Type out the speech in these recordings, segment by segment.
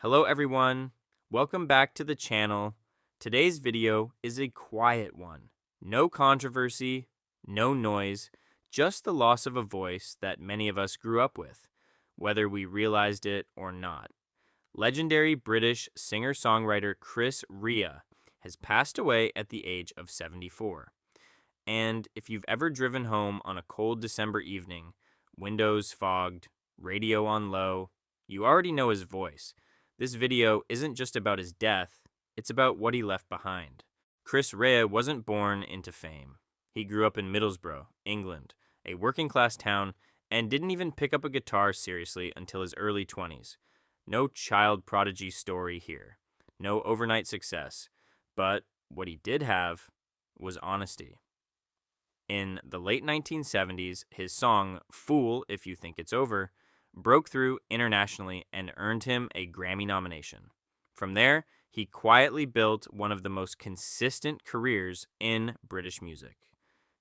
Hello everyone, welcome back to the channel. Today's video is a quiet one. No controversy, no noise, just the loss of a voice that many of us grew up with, whether we realized it or not. Legendary British singer-songwriter Chris Rea has passed away at the age of 74. And if you've ever driven home on a cold December evening, windows fogged, radio on low, you already know his voice. This video isn't just about his death, it's about what he left behind. Chris Rea wasn't born into fame. He grew up in Middlesbrough, England, a working-class town, and didn't even pick up a guitar seriously until his early 20s. No child prodigy story here. No overnight success. But what he did have was honesty. In the late 1970s, his song, Fool If You Think It's Over, broke through internationally and earned him a Grammy nomination. From there, he quietly built one of the most consistent careers in British music.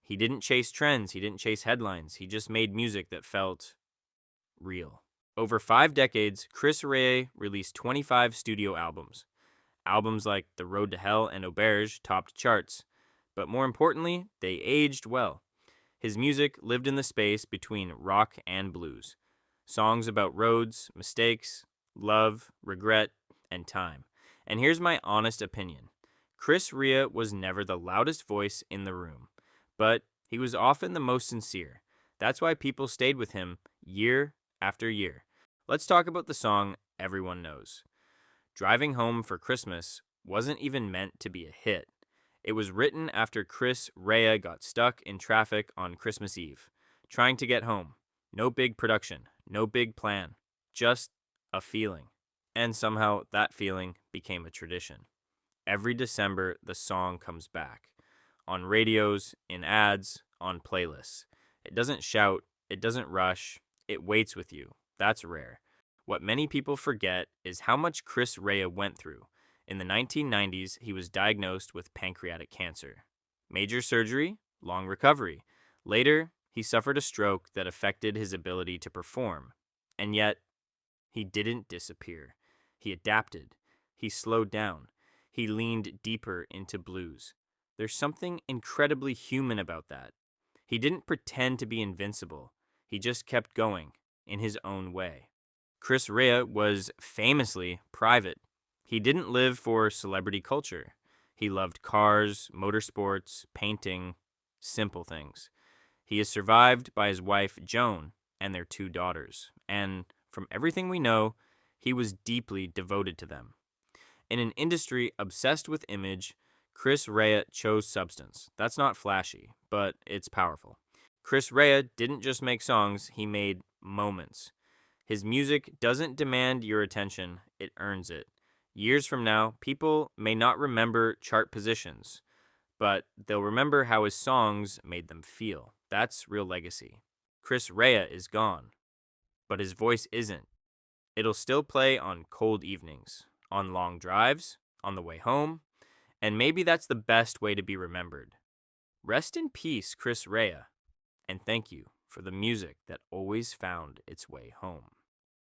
He didn't chase trends, he didn't chase headlines, he just made music that felt real. Over 5 decades, Chris Rea released 25 studio albums. Albums like The Road to Hell and Auberge topped charts. But more importantly, they aged well. His music lived in the space between rock and blues. Songs about roads, mistakes, love, regret, and time. And here's my honest opinion. Chris Rea was never the loudest voice in the room, but he was often the most sincere. That's why people stayed with him year after year. Let's talk about the song everyone knows. Driving Home for Christmas wasn't even meant to be a hit. It was written after Chris Rea got stuck in traffic on Christmas Eve, trying to get home. No big production, no big plan, just a feeling. And somehow that feeling became a tradition. Every December, the song comes back. On radios, in ads, on playlists. It doesn't shout, it doesn't rush, it waits with you. That's rare. What many people forget is how much Chris Rea went through. In the 1990s, he was diagnosed with pancreatic cancer. Major surgery, long recovery. Later, he suffered a stroke that affected his ability to perform. And yet, he didn't disappear. He adapted. He slowed down. He leaned deeper into blues. There's something incredibly human about that. He didn't pretend to be invincible. He just kept going, in his own way. Chris Rea was famously private. He didn't live for celebrity culture. He loved cars, motorsports, painting, simple things. He is survived by his wife, Joan, and their 2 daughters. And from everything we know, he was deeply devoted to them. In an industry obsessed with image, Chris Rea chose substance. That's not flashy, but it's powerful. Chris Rea didn't just make songs, he made moments. His music doesn't demand your attention, it earns it. Years from now, people may not remember chart positions, but they'll remember how his songs made them feel. That's real legacy. Chris Rea is gone, but his voice isn't. It'll still play on cold evenings, on long drives, on the way home, and maybe that's the best way to be remembered. Rest in peace, Chris Rea, and thank you for the music that always found its way home.